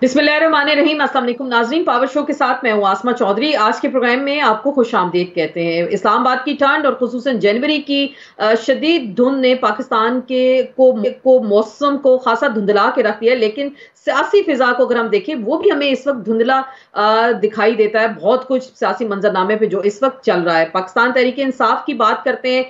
बिस्मिल्लाहिर्रहमानिर्रहीम। अस्सलाम वालेकुम नाज़रीन, पावर शो के साथ मैं हूँ आसमा चौधरी। आज के प्रोग्राम में आपको खुश आमदीद कहते हैं। इस्लामाबाद की ठंड और खुसूसन जनवरी की शदीद धुंध ने पाकिस्तान को मौसम को खासा धुंधला के रख दिया, लेकिन सियासी फिजा को अगर हम देखें वो भी हमें इस वक्त धुंधला दिखाई देता है। बहुत कुछ सियासी मंजरनामे पे जो इस वक्त चल रहा है। पाकिस्तान तहरीक इंसाफ की बात करते हैं,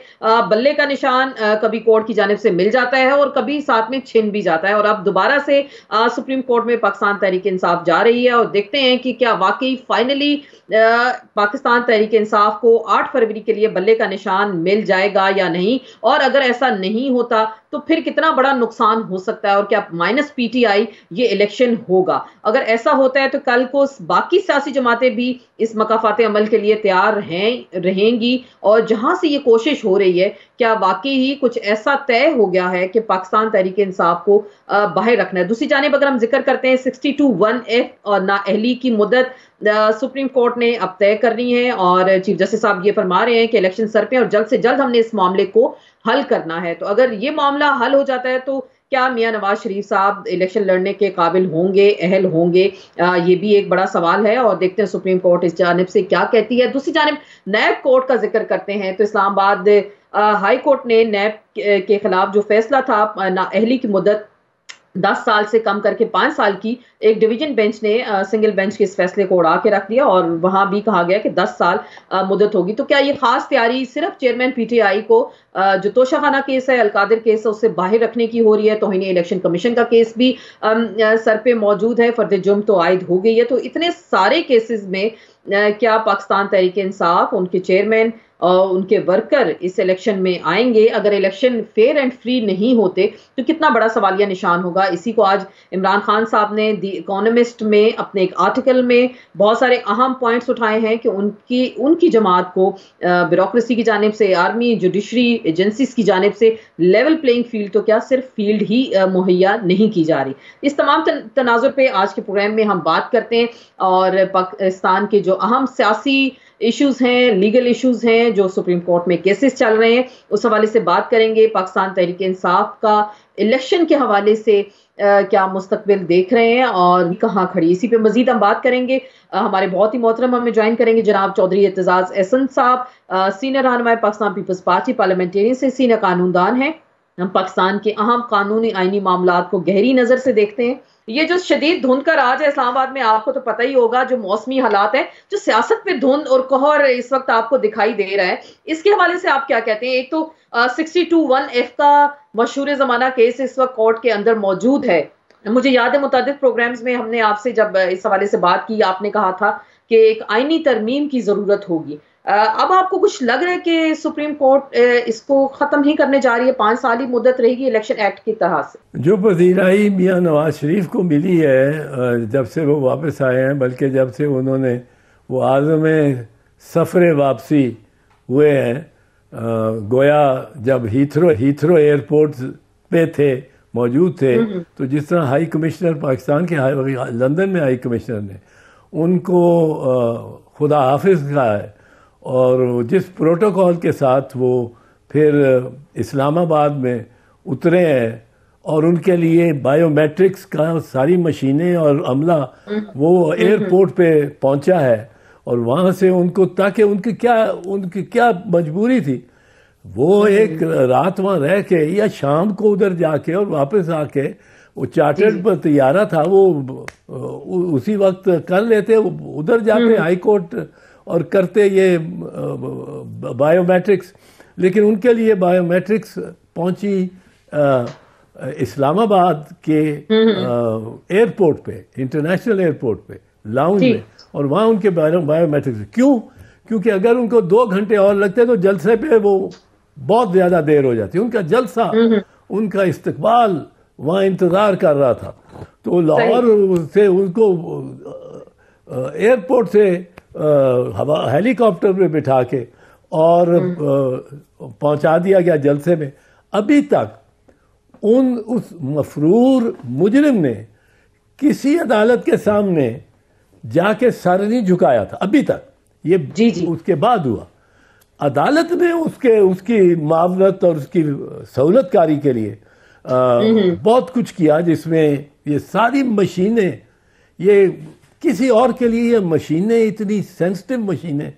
बल्ले का निशान कभी कोर्ट की जानिब से मिल जाता है और कभी साथ में छिन भी जाता है, और अब दोबारा से सुप्रीम कोर्ट में पाकिस्तान तहरीक इंसाफ जा रही है। और देखते हैं कि क्या वाकई फाइनली पाकिस्तान तहरीक इंसाफ को 8 फरवरी के लिए बल्ले का निशान मिल जाएगा या नहीं, और अगर ऐसा नहीं होता तो फिर कितना बड़ा नुकसान हो सकता है, और क्या माइनस पीटीआई ये इलेक्शन होगा। अगर ऐसा होता है तो कल को बाकी सियासी जमातें भी इस मकाफाते अमल के लिए तैयार रहेंगी, और जहां से ये कोशिश हो रही है क्या वाकई ही कुछ ऐसा तय हो गया है कि पाकिस्तान तहरीक इंसाफ को बाहर रखना है। दूसरी जानिब अगर हम जिक्र करते हैं 62(1)(f) और नाअहली की मुद्दत सुप्रीम कोर्ट ने अब तय करनी है, और चीफ जस्टिस साहब ये फरमा रहे हैं कि इलेक्शन सर पे और जल्द से जल्द हमने इस मामले को हल करना है। तो अगर ये मामला हल हो जाता है तो क्या मियां नवाज शरीफ साहब इलेक्शन लड़ने के काबिल होंगे, अहल होंगे, ये भी एक बड़ा सवाल है। और देखते हैं सुप्रीम कोर्ट इस जानिब से क्या कहती है। दूसरी जानिब नैब कोर्ट का जिक्र करते हैं तो इस्लामाबाद हाई कोर्ट ने नैब के खिलाफ जो फैसला था नाअहली की मुद्दत 10 साल से कम करके 5 साल की, एक डिवीजन बेंच ने सिंगल बेंच के इस फैसले को उड़ा के रख दिया, और वहां भी कहा गया कि 10 साल मुद्दत होगी। तो क्या ये खास तैयारी सिर्फ चेयरमैन पीटीआई को जो तोशाखाना केस है, अलकादिर केस है, उससे बाहर रखने की हो रही है? तौहीन इलेक्शन कमीशन का केस भी सर पे मौजूद है, फर्द जुर्म तो आयद हो गई है। तो इतने सारे केसेस में क्या पाकिस्तान तहरीक इंसाफ, उनके चेयरमैन और उनके वर्कर इस इलेक्शन में आएंगे? अगर इलेक्शन फेयर एंड फ्री नहीं होते तो कितना बड़ा सवालिया निशान होगा। इसी को आज इमरान खान साहब ने दी इकोनॉमिस्ट में अपने एक आर्टिकल में बहुत सारे अहम पॉइंट्स उठाए हैं कि उनकी जमात को ब्यूरोक्रेसी की जानिब से, आर्मी, जुडिशरी एजेंसीज की जानिब से लेवल प्लेइंग फील्ड तो क्या सिर्फ फील्ड ही मुहैया नहीं की जा रही। इस तमाम तनाजुर पे आज के प्रोग्राम में हम बात करते हैं, और पाकिस्तान के जो अहम सियासी इश्यूज हैं, लीगल इश्यूज हैं, जो सुप्रीम कोर्ट में केसेस चल रहे हैं, उस हवाले से बात करेंगे। पाकिस्तान तहरीक इंसाफ का इलेक्शन के हवाले से क्या मुस्तकबिल देख रहे हैं और कहाँ खड़ी, इसी पे मजीद हम बात करेंगे। हमारे बहुत ही मोहतरम हमें ज्वाइन करेंगे जनाब चौधरी एतजाज एहसन साहब, सीनियर रहनुमा पाकिस्तान पीपल्स पार्टी, पार्लियामेंटेरियन से, सीनियर कानूनदान हैं। हम पाकिस्तान के अहम कानूनी आईनी मामलात को गहरी नजर से देखते हैं। ये जो शदीद धुंध का राज है इस्लामाबाद में, आपको तो पता ही होगा, जो मौसमी हालात है, जो सियासत पे धुंध और कहर इस वक्त आपको दिखाई दे रहा है, इसके हवाले से आप क्या कहते हैं? एक तो 62(1)(f) का मशहूर जमाना केस इस वक्त कोर्ट के अंदर मौजूद है। मुझे याद है मुतादिद प्रोग्राम्स में हमने आपसे जब इस हवाले से बात की, आपने कहा था कि एक आईनी तरमीम की जरूरत होगी। अब आपको कुछ लग रहा है कि सुप्रीम कोर्ट इसको खत्म ही करने जा रही है? 5 साल ही मुद्दत रहेगी इलेक्शन एक्ट की तरह से। जो पजीराई मियां नवाज शरीफ को मिली है जब से वो वापस आए हैं, बल्कि जब से उन्होंने वो आज़म सफ़र वापसी हुए हैं, गोया जब हीथ्रो एयरपोर्ट पे थे, मौजूद थे, तो जिस तरह हाई कमिश्नर पाकिस्तान के लंदन में हाई कमिश्नर ने उनको खुदा हाफिज कहा है, और जिस प्रोटोकॉल के साथ वो फिर इस्लामाबाद में उतरे हैं, और उनके लिए बायोमेट्रिक्स का सारी मशीनें और अमला वो एयरपोर्ट पे पहुंचा है, और वहाँ से उनको, ताकि उनकी क्या मजबूरी थी, वो एक रात वहाँ रह के या शाम को उधर जाके और वापस आके, वो चार्टर्ड पर तैयारा था, वो उसी वक्त कर लेते, उधर जाके हाई कोर्ट और करते ये बायोमेट्रिक्स। लेकिन उनके लिए बायोमेट्रिक्स पहुंची इस्लामाबाद के एयरपोर्ट पे, इंटरनेशनल एयरपोर्ट पे, लाउंज में, और वहाँ उनके बायोमेट्रिक्स। क्योंकि अगर उनको 2 घंटे और लगते तो जलसे पे वो बहुत ज़्यादा देर हो जाती। उनका जलसा, उनका इस्तकबाल वहाँ इंतज़ार कर रहा था, तो लाहौर से उनको एयरपोर्ट से हेलीकॉप्टर में बिठा के और पहुंचा दिया गया जलसे में। अभी तक उस मफरूर मुजरिम ने किसी अदालत के सामने जाके सर नहीं झुकाया था अभी तक। ये जी। उसके बाद हुआ, अदालत ने उसकी मावनत और उसकी सहूलतकारी के लिए बहुत कुछ किया, जिसमें ये सारी मशीनें ये किसी और के लिए ये मशीनें इतनी सेंसिटिव मशीनें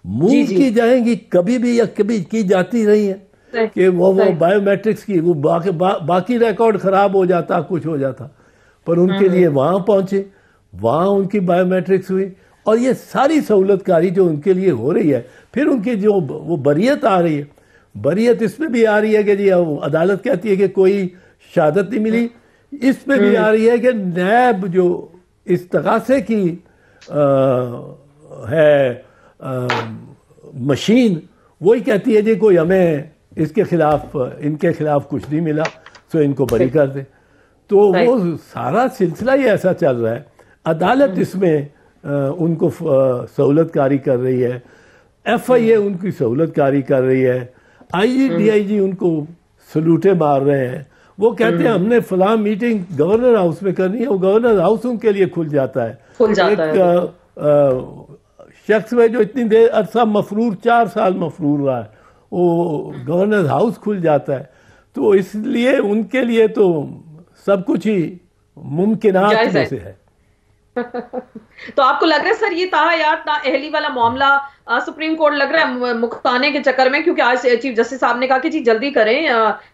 मूव की जाएंगी कभी भी या कभी की जाती रही हैं कि वो बायोमेट्रिक्स की वो बाकी रिकॉर्ड खराब हो जाता, कुछ हो जाता, पर उनके लिए वहां पहुंचे, वहां उनकी बायोमेट्रिक्स हुई और ये सारी सहूलतकारी जो उनके लिए हो रही है, फिर उनकी जो वो बरियत आ रही है, बरियत इसमें भी आ रही है कि जी अदालत कहती है कि कोई शहादत नहीं मिली, इसमें भी आ रही है कि नैब जो इस तकासे की है मशीन, वही कहती है जी कोई हमें इसके खिलाफ, इनके खिलाफ कुछ नहीं मिला, सो इनको बरी कर दे। तो वो सारा सिलसिला ही ऐसा चल रहा है। अदालत इसमें उनको सहूलतकारी कर रही है, FIA उनकी सहूलतकारी कर रही है, IG DIG उनको सलूटे मार रहे हैं। वो कहते हैं हमने फलां मीटिंग गवर्नर हाउस में करनी है, वो गवर्नर हाउस उनके लिए खुल जाता है। शख्स में जो इतनी देर अरसा मफरूर 4 साल मफरूर रहा है, वो गवर्नर हाउस खुल जाता है। तो इसलिए उनके लिए तो सब कुछ ही मुमकिनात में से है। तो आपको लग रहा है सर ये ताहयात नाअहली वाला मामला सुप्रीम कोर्ट लग रहा है मुक्ताने के चक्कर में, क्योंकि आज चीफ जस्टिस साहब ने कहा कि जी जल्दी करें,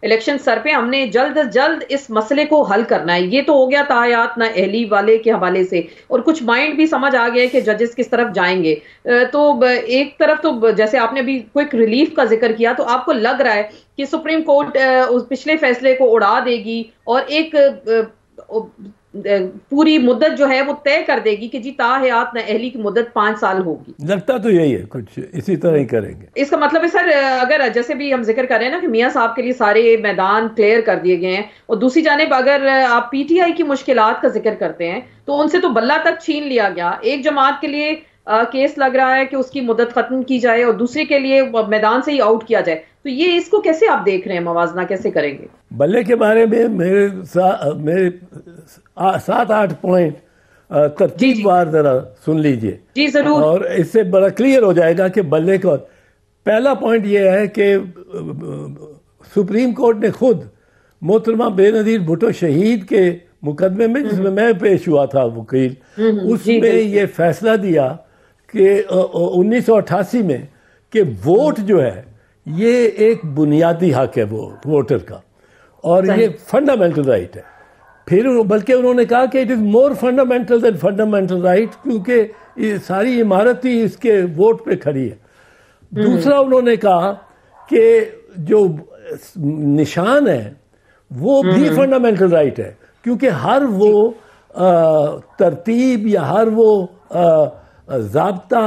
इलेक्शन सर पे, हमने जल्द अज जल्द इस मसले को हल करना है। ये तो हो गया ताहयात नाअहली वाले के हवाले से, और कुछ माइंड भी समझ आ गया है कि जजेस किस तरफ जाएंगे। तो एक तरफ तो जैसे आपने अभी क्विक रिलीफ का जिक्र किया, तो आपको लग रहा है कि सुप्रीम कोर्ट उस पिछले फैसले को उड़ा देगी और एक पूरी मुद्दत जो है वो तय कर देगी कि जी ताहयात नाअहली की मुद्दत 5 साल होगी। लगता तो यही है, कुछ इसी तरह ही करेंगे। इसका मतलब है सर, अगर जैसे भी हम जिक्र कर रहे हैं ना कि मियां साहब के लिए सारे मैदान क्लियर कर दिए गए हैं, और दूसरी जानिब अगर आप PTI की मुश्किलात का जिक्र करते हैं तो उनसे तो बल्ला तक छीन लिया गया। एक जमात के लिए केस लग रहा है कि उसकी मुद्दत खत्म की जाए और दूसरे के लिए मैदान से ही आउट किया जाए। तो ये इसको कैसे आप देख रहे हैं, मवाजना कैसे करेंगे? बल्ले के बारे में मेरे 7-8 पॉइंट तरतीबवार जरा सुन लीजिए। जी जरूर। और इससे बड़ा क्लियर हो जाएगा कि बल्ले का पहला पॉइंट ये है कि सुप्रीम कोर्ट ने खुद मोहतरमा बेनजीर भुट्टो शहीद के मुकदमे में, जिसमें मैं पेश हुआ था वकील, उसमें ये फैसला दिया कि 1988 में कि वोट जो है ये एक बुनियादी हक है वोटर का, और ये फंडामेंटल राइट है। फिर बल्कि उन्होंने कहा कि it is more fundamental than fundamental right, क्योंकि ये सारी इमारत ही इसके वोट पे खड़ी है। दूसरा उन्होंने कहा कि जो निशान है वो भी फंडामेंटल राइट है, क्योंकि हर वो तरतीब या हर वो ज़ाब्ता,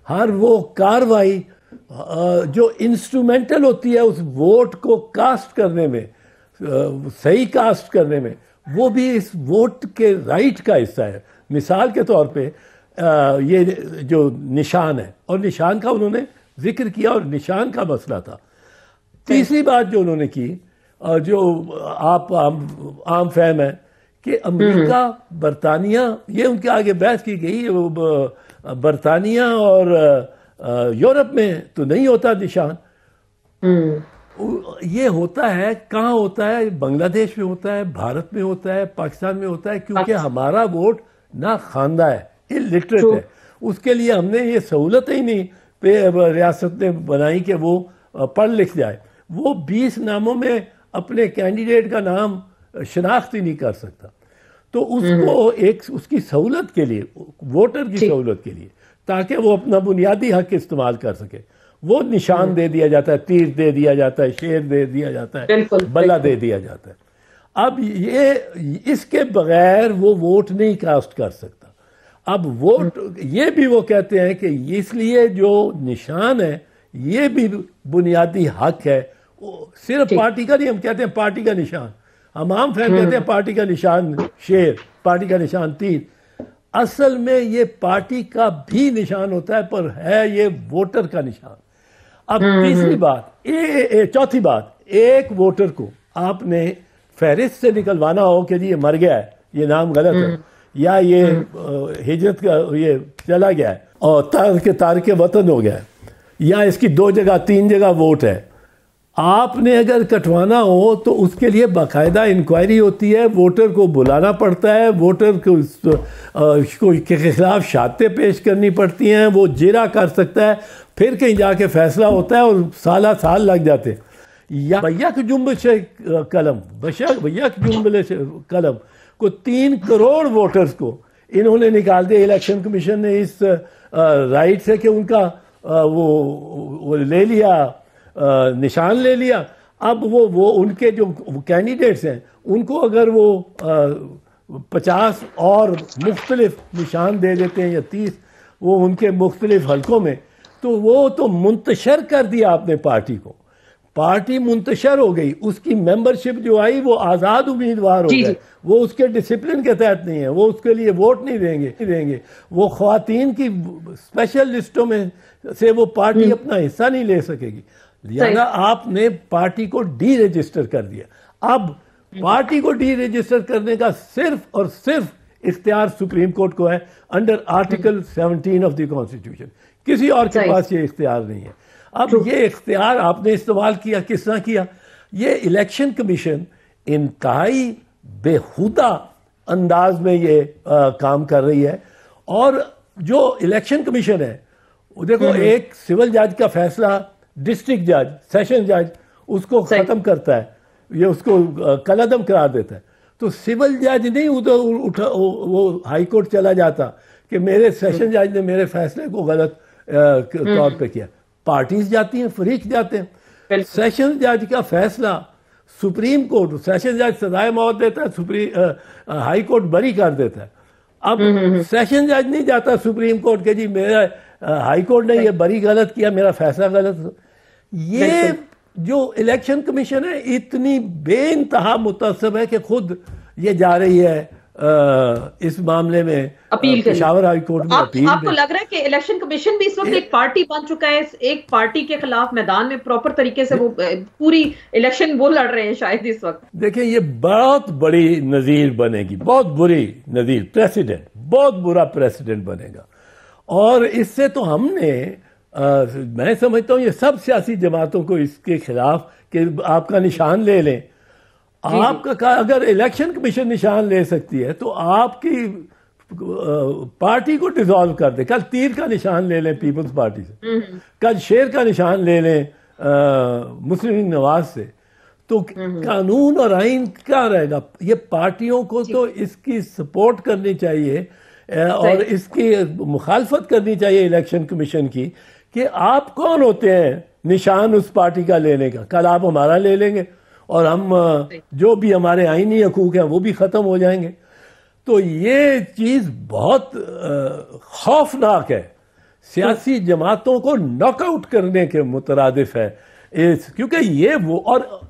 हर वो कार्रवाई जो इंस्ट्रूमेंटल होती है उस वोट को कास्ट करने में, सही कास्ट करने में, वो भी इस वोट के राइट का हिस्सा है। मिसाल के तौर पे ये जो निशान है, और निशान का उन्होंने जिक्र किया और निशान का मसला था। तीसरी बात जो उन्होंने की, जो आप आम फहम है कि अमेरिका, बरतानिया, ये उनके आगे बहस की गई, बरतानिया और यूरोप में तो नहीं होता निशान, ये होता है, कहाँ होता है? बांग्लादेश में होता है, भारत में होता है, पाकिस्तान में होता है, क्योंकि हमारा वोट ना खानदा है, इलिटरेट है। उसके लिए हमने ये सहूलत ही नहीं रियासत ने बनाई कि वो पढ़ लिख जाए। वो 20 नामों में अपने कैंडिडेट का नाम शनाख्त ही नहीं कर सकता। तो उसको एक उसकी सहूलत के लिए, वोटर की सहूलत के लिए, ताकि वो अपना बुनियादी हक इस्तेमाल कर सके, वो निशान दे दिया जाता है, तीर दे दिया जाता है, शेर दे दिया जाता है, बल्ला दे दिया जाता है। अब ये इसके बगैर वो वोट नहीं कास्ट कर सकता। अब वोट ये भी वो कहते हैं कि इसलिए जो निशान है ये भी बुनियादी हक है, सिर्फ पार्टी का नहीं। हम कहते हैं पार्टी का निशान, हम आम फैन कहते हैं पार्टी का निशान शेर, पार्टी का निशान तीर। असल में ये पार्टी का भी निशान होता है, पर है ये वोटर का निशान। अब तीसरी बात, चौथी बात, एक वोटर को आपने फहरिस्त से निकलवाना हो कि जी ये मर गया है, ये नाम गलत है, या ये हिजरत का ये चला गया है और तार के वतन हो गया है, या इसकी 2 जगह 3 जगह वोट है, आपने अगर कटवाना हो तो उसके लिए बाकायदा इंक्वायरी होती है, वोटर को बुलाना पड़ता है, वोटर को के खिलाफ शहादतें पेश करनी पड़ती हैं, वो जिरा कर सकता है, फिर कहीं जाके फैसला होता है और साल लग जाते हैं। या भैया के जुम्बिश कलम को 3 करोड़ वोटर्स को इन्होंने निकाल दिया। इलेक्शन कमीशन ने इस राइट से कि उनका वो ले लिया, निशान ले लिया। अब वो उनके जो कैंडिडेट्स हैं उनको अगर वो 50 और मुख्तलिफ निशान दे देते हैं या 30 वो उनके मुख्तलिफ हलकों में, तो वो तो मुंतशर कर दिया आपने पार्टी को। पार्टी मुंतशर हो गई, उसकी मेंबरशिप जो आई वो आज़ाद उम्मीदवार हो गए, वो उसके डिसिप्लिन के तहत नहीं है, वो उसके लिए वोट नहीं देंगे, वो ख्वातीन की स्पेशल लिस्टों में से वो पार्टी अपना हिस्सा नहीं ले सकेगी। लिहाजा आपने पार्टी को डी रजिस्टर कर दिया। अब पार्टी को डी रजिस्टर करने का सिर्फ और सिर्फ इख्तियार सुप्रीम कोर्ट को है under article 17 of the constitution. किसी और के पास ये इख्तियार नहीं है। अब ये इख्तियार आपने इस्तेमाल किया, किस तरह किया? ये इलेक्शन कमीशन इंतहाई बेहुदा अंदाज में ये काम कर रही है। और जो इलेक्शन कमीशन है वो देखो, एक सिविल जज का फैसला डिस्ट्रिक्ट जज, सेशन जज उसको खत्म करता है, ये उसको कलअदम करार देता है। तो सिविल जज नहीं उधर वो हाई कोर्ट चला जाता कि मेरे सेशन जज ने मेरे फैसले को गलत तौर पे किया। पार्टीज जाती हैं, फरीक जाते हैं। सेशन जज का फैसला सुप्रीम कोर्ट, सेशन जज सजाए मौत देता है, हाई कोर्ट बरी कर देता है। अब सेशन जज नहीं जाता सुप्रीम कोर्ट के जी मेरा हाई कोर्ट ने ये बरी गलत किया, मेरा फैसला गलत। ये जो इलेक्शन कमीशन है इतनी बेइंतहा मुतअस्सिब है कि खुद ये जा रही है इस मामले में अपील पेशावर हाई कोर्ट में अपील। आपको लग रहा है कि इलेक्शन कमीशन भी इस वक्त एक पार्टी बन चुका है, एक पार्टी के खिलाफ मैदान में प्रॉपर तरीके से वो पूरी इलेक्शन वो लड़ रहे हैं शायद इस वक्त? देखिए, ये बहुत बड़ी नजीर बनेगी, बहुत बुरी नजीर, प्रेसिडेंट, बहुत बुरा प्रेसिडेंट बनेगा। और इससे तो हमने मैं समझता हूँ ये सब सियासी जमातों को इसके खिलाफ कि आपका निशान ले लें। आपका अगर इलेक्शन कमीशन निशान ले सकती है तो आपकी पार्टी को डिसॉल्व कर दे। कल तीर का निशान ले लें पीपल्स पार्टी से, कल शेर का निशान ले लें मुस्लिम लीग नवाज से, तो कानून और आइन क्या रहेगा? ये पार्टियों को तो इसकी सपोर्ट करनी चाहिए और इसकी मुखालफत करनी चाहिए इलेक्शन कमीशन की कि आप कौन होते हैं निशान उस पार्टी का लेने का। कल आप हमारा ले लेंगे और हम जो भी हमारे आईनी हकूक हैं वो भी ख़त्म हो जाएंगे। तो ये चीज़ बहुत खौफनाक है, सियासी जमातों को नॉकआउट करने के मुतरादिफ है क्योंकि ये वो, और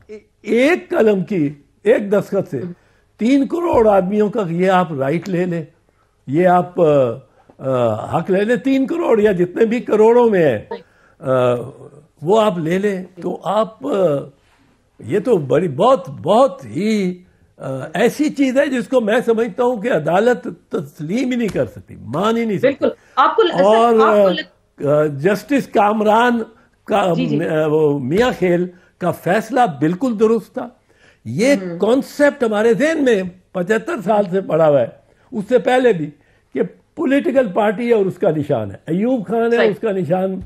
एक कलम की एक दस्तखत से 3 करोड़ आदमियों का ये आप राइट ले लें, ये आप हक ले लें, 3 करोड़ या जितने भी करोड़ों में है वो आप ले लें। तो आप ये तो बड़ी बहुत ही ऐसी चीज है जिसको मैं समझता हूं कि अदालत तस्लीम ही नहीं कर सकती, मान ही नहीं सकती। और जस्टिस कामरान का वो मियां खेल का फैसला बिल्कुल दुरुस्त था। ये कॉन्सेप्ट हमारे ज़हन में 75 साल से पड़ा हुआ है, उससे पहले भी, कि पॉलिटिकल पार्टी है और उसका निशान है अयूब खान है, उसका निशान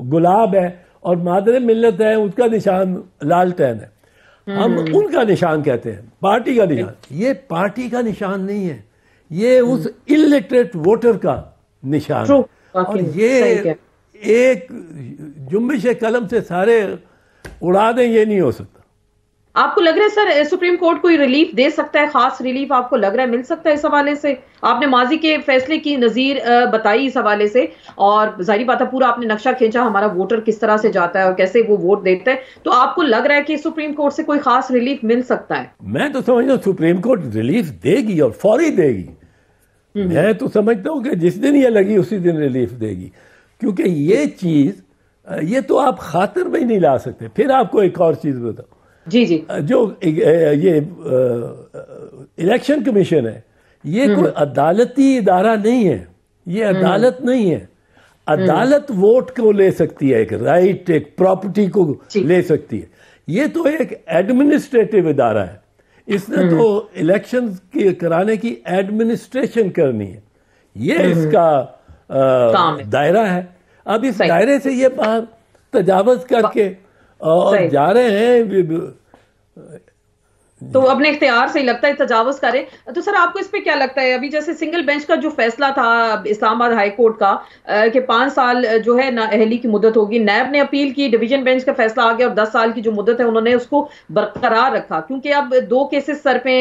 गुलाब है, और मादर मिल्लत है उसका निशान लालटेन है। हम उनका निशान कहते हैं, पार्टी का निशान। ये पार्टी का निशान नहीं है, ये उस इलिटरेट वोटर का निशान है। और ये एक जुम्बिश कलम से सारे उड़ा दें, ये नहीं हो सकता। आपको लग रहा है सर सुप्रीम कोर्ट कोई रिलीफ दे सकता है, खास रिलीफ आपको लग रहा है मिल सकता है इस हवाले से? आपने माजी के फैसले की नजीर बताई इस हवाले से, और जाहिर बात है पूरा आपने नक्शा खींचा हमारा वोटर किस तरह से जाता है और कैसे वो वोट देता है। तो आपको लग रहा है कि सुप्रीम कोर्ट से कोई खास रिलीफ मिल सकता है? मैं तो समझता हूँ सुप्रीम कोर्ट रिलीफ देगी और फौरी देगी। मैं तो समझता हूँ कि जिस दिन ये लगी उसी दिन रिलीफ देगी, क्योंकि ये चीज ये तो आप खातिर में ही नहीं ला सकते। फिर आपको एक और चीज बताओ, जी जो ये इलेक्शन कमीशन है, ये कोई अदालती इदारा नहीं है, ये अदालत नहीं है। अदालत वोट को ले सकती है, एक राइट, एक प्रॉपर्टी को ले सकती है। ये तो एक एडमिनिस्ट्रेटिव इदारा है, इसने तो इलेक्शन कराने की एडमिनिस्ट्रेशन करनी है, ये इसका दायरा है। अब इस दायरे से ये बाहर तजावज करके और जा रहे हैं, तो अपने इख्तियार से ही लगता है तजावुज करें। तो सर आपको इस पे क्या लगता है, अभी जैसे सिंगल बेंच का जो फैसला था इस्लामाबाद हाई कोर्ट का कि 5 साल जो है नाअहली की मुद्दत होगी, नैब ने अपील की, डिवीजन बेंच का फैसला आ गया और 10 साल की जो मुद्दत है उन्होंने उसको बरकरार रखा, क्योंकि अब 2 केसेस सर पे,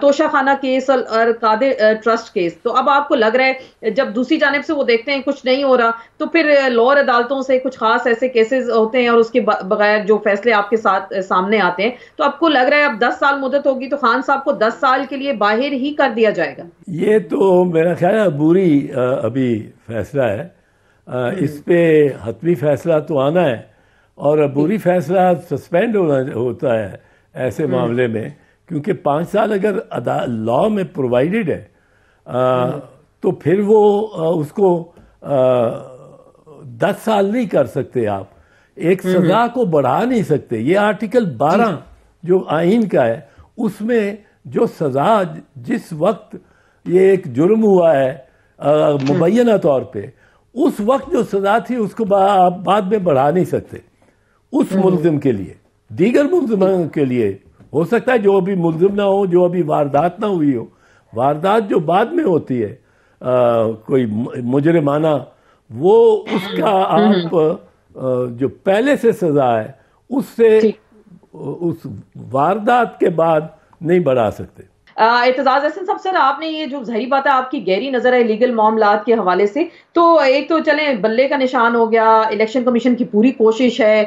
तोशा खाना केस और कादिर ट्रस्ट केस। तो अब आपको लग रहा है जब दूसरी जानिब से वो देखते हैं कुछ नहीं हो रहा, तो फिर लोअर अदालतों से कुछ खास ऐसे केसेस होते हैं और उसके बगैर जो फैसले आपके साथ सामने आते हैं, तो आपको लग रहा है अब 10 साल मुद्दत होगी तो खान साहब को 10 साल के लिए बाहर ही कर दिया जाएगा? ये तो मेरा ख्याल है बुरी अभी फैसला है, इस पे हतमी फैसला तो आना है, और बुरी फैसला सस्पेंड होता है ऐसे मामले में, क्योंकि 5 साल अगर लॉ में प्रोवाइडेड है तो फिर वो उसको 10 साल नहीं कर सकते आप, एक सजा को बढ़ा नहीं सकते। ये आर्टिकल 12 जो आइन का है उसमें जो सजा जिस वक्त ये एक जुर्म हुआ है मुबैना तौर पे, उस वक्त जो सजा थी उसको आप बाद में बढ़ा नहीं सकते उस मुल्जिम के लिए। दीगर मुल्जिमों के लिए हो सकता है जो अभी मुल्जिम ना हो, जो अभी वारदात ना हुई हो, वारदात जो बाद में होती है कोई मुजरिमाना, वो उसका आप जो पहले से सजा है उससे उस वारदात के बाद नहीं बढ़ा सकते। एतजाज हसन साहब, सर आपने ये जो ज़ाहिर बात है आपकी गहरी नजर है लीगल मामलात के हवाले से, तो एक तो चले बल्ले का निशान हो गया, इलेक्शन कमीशन की पूरी कोशिश है,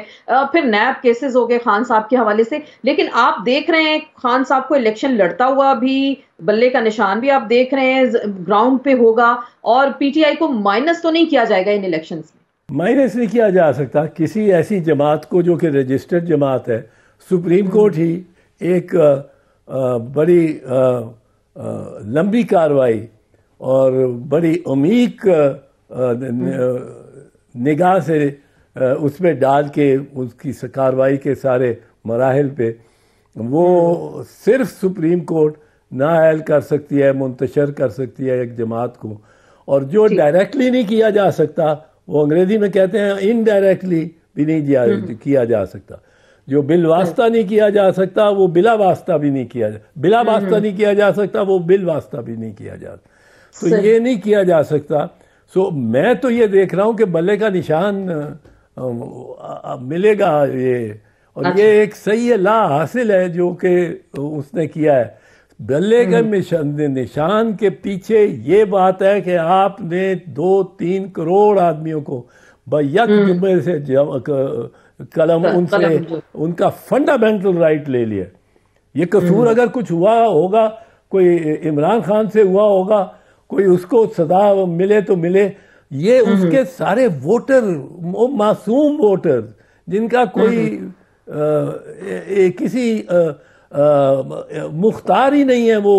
फिर नैब केसेस हो गए खान साहब के हवाले से, लेकिन आप देख रहे हैं खान साहब को इलेक्शन लड़ता हुआ भी, बल्ले का निशान भी आप देख रहे हैं ग्राउंड पे होगा, और पीटीआई को माइनस तो नहीं किया जाएगा इन इलेक्शन में? माइनस नहीं किया जा सकता किसी ऐसी जमात को जो कि रजिस्टर्ड जमात है। सुप्रीम कोर्ट ही एक बड़ी लंबी कार्रवाई और बड़ी अमीक निगाह से उसमें डाल के उसकी कार्रवाई के सारे मराहिल पे वो सिर्फ सुप्रीम कोर्ट नाअहल कर सकती है, मुंतशर कर सकती है एक जमात को, और जो डायरेक्टली नहीं किया जा सकता वो अंग्रेजी में कहते हैं इनडायरेक्टली भी नहीं किया जा सकता। जो बिल वास्ता नहीं किया जा सकता वो बिला वास्ता भी नहीं किया, बिला वास्ता नहीं किया जा सकता वो बिल वास्ता भी नहीं किया जा सकता। तो ये नहीं किया जा सकता। सो मैं तो ये देख रहा हूँ कि बल्ले का निशान मिलेगा ये, और ये एक सही ला हासिल है जो कि उसने किया है। बल्ले के निशान के पीछे ये बात है कि आपने 2-3 करोड़ आदमियों को यक जुम्मे से कलम उनसे उनका फंडामेंटल राइट ले लिया। ये कसूर अगर कुछ हुआ होगा, कोई इमरान खान से हुआ होगा, कोई उसको सजा मिले तो मिले, ये उसके सारे वोटर, वो मासूम वोटर जिनका कोई किसी मुख्तार ही नहीं है वो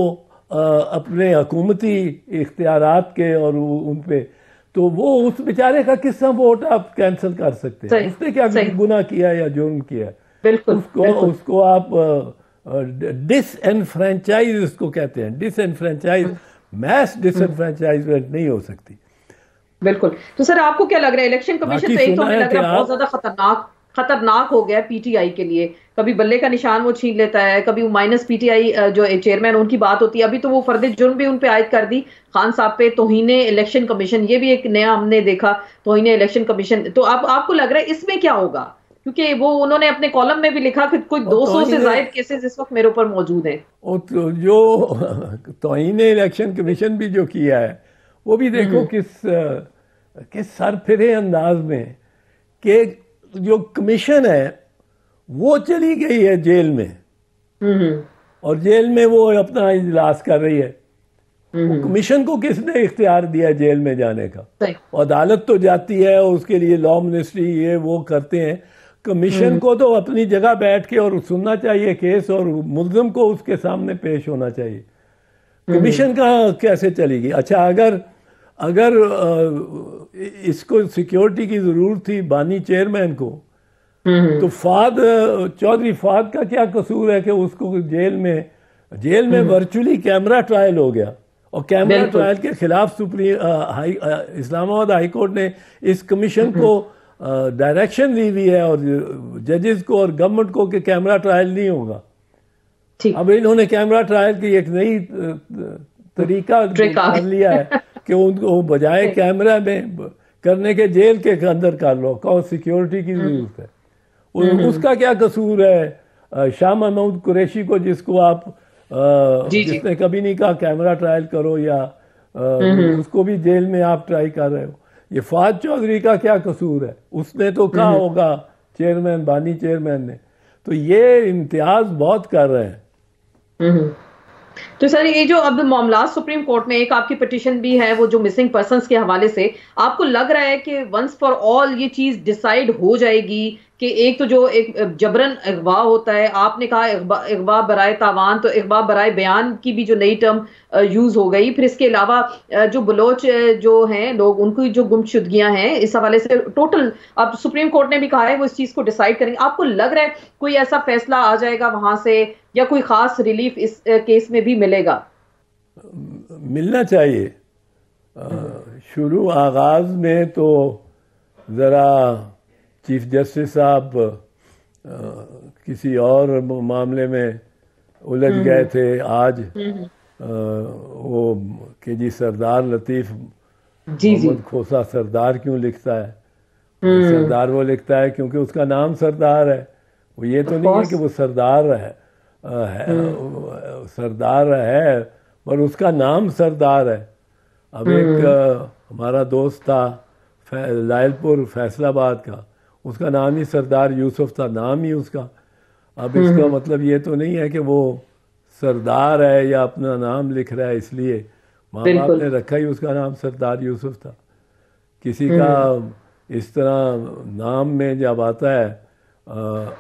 अपने हुकूमती इख्तियारात के और उन पे, तो वो उस बेचारे का किस्सा वोट आप कैंसिल कर सकते हैं। उसने क्या गुनाह किया या जुर्म किया, बिल्कुल उसको आप डिसएनफ्रेंचाइज उसको कहते हैं, डिसएनफ्रेंचाइज, मैस डिसएनफ्रेंचाइजमेंट नहीं हो सकती। बिल्कुल। तो सर आपको क्या लग रहा है इलेक्शन कमीशन तो एक तो हमें लग रहा है बहुत ज्यादा खतरनाक हो गया पीटीआई के लिए, कभी बल्ले का निशान वो छीन लेता है, कभी वो माइनस पीटीआई जो चेयरमैन उनकी बात होती है, अभी तो वो फर्द जुर्म भी उन पे आयद कर दी खान साहब पे, तौहीने इलेक्शन कमीशन, ये भी एक नया हमने देखा, तौहीने इलेक्शन कमीशन। तो अब आपको लग रहा है इसमें क्या होगा, क्योंकि वो उन्होंने अपने कॉलम में भी लिखा कि कोई 200 से ज्यादा केसेस इस वक्त मेरे ऊपर मौजूद हैं। तो जो तौहीने इलेक्शन कमीशन भी जो किया है वो भी देखो किस सरफिरे अंदाज में कि जो कमीशन है वो चली गई है जेल में, और जेल में वो अपना इजलास कर रही है। कमीशन को किसने इख्तियार दिया है जेल में जाने का? अदालत तो जाती है, उसके लिए लॉ मिनिस्ट्री ये वो करते हैं। कमीशन को तो अपनी जगह बैठ के और सुनना चाहिए केस, और मुल्जिम को उसके सामने पेश होना चाहिए। कमीशन का कैसे चलेगी? अच्छा, अगर अगर इसको सिक्योरिटी की ज़रूरत थी बानी चेयरमैन को, तो चौधरी फाद का क्या कसूर है कि उसको जेल में वर्चुअली कैमरा ट्रायल हो गया, और कैमरा ट्रायल के खिलाफ इस्लामाबाद हाई कोर्ट ने इस कमीशन को डायरेक्शन दी हुई है और जजेस को और गवर्नमेंट को कि कैमरा ट्रायल नहीं होगा। अब इन्होंने कैमरा ट्रायल की एक नई तरीका कर लिया है कि उनको बजाय कैमरा में करने के जेल के अंदर कर लो, कहो सिक्योरिटी की जरूरत है। उसका क्या कसूर है शाह महमूद कुरैशी को, जिसको आप जिसने कभी नहीं कहा कैमरा ट्रायल करो, या उसको भी जेल में आप ट्राई कर रहे हो। ये फाद चौधरी का क्या कसूर है? उसने तो कहा होगा चेयरमैन, बानी चेयरमैन ने, तो ये इम्तियाज बहुत कर रहे हैं। तो सर ये जो अब मामला सुप्रीम कोर्ट में, एक आपकी पिटीशन भी है वो जो मिसिंग पर्संस के हवाले से, आपको लग रहा है कि वंस फॉर ऑल ये चीज डिसाइड हो जाएगी कि एक तो जो एक जबरन अगवा होता है, आपने कहा अगवा बराए तावान, तो अगवा बराए बयान की भी जो नई टर्म यूज हो गई। फिर इसके अलावा जो बलोच जो हैं लोग, उनकी जो गुमशुदगियां हैं, इस हवाले से टोटल अब सुप्रीम कोर्ट ने भी कहा है वो इस चीज को डिसाइड करेंगे। आपको लग रहा है कोई ऐसा फैसला आ जाएगा वहां से, या कोई खास रिलीफ इस केस में भी मिलेगा? मिलना चाहिए। शुरू आगाज में तो जरा चीफ जस्टिस साहब किसी और मामले में उलझ गए थे। आज वो कि जी सरदार लतीफ मोहम्मद खोसा सरदार क्यों लिखता है? सरदार वो लिखता है क्योंकि उसका नाम सरदार है। वो ये तो नहीं है कि वो सरदार है, सरदार है पर उसका नाम सरदार है। अब एक हमारा दोस्त था लायलपुर फैसलाबाद का, उसका नाम ही सरदार यूसुफ था, नाम ही उसका। अब इसका मतलब ये तो नहीं है कि वो सरदार है या अपना नाम लिख रहा है इसलिए, माँ बाप ने रखा ही उसका नाम सरदार यूसुफ था। किसी का इस तरह नाम में जब आता है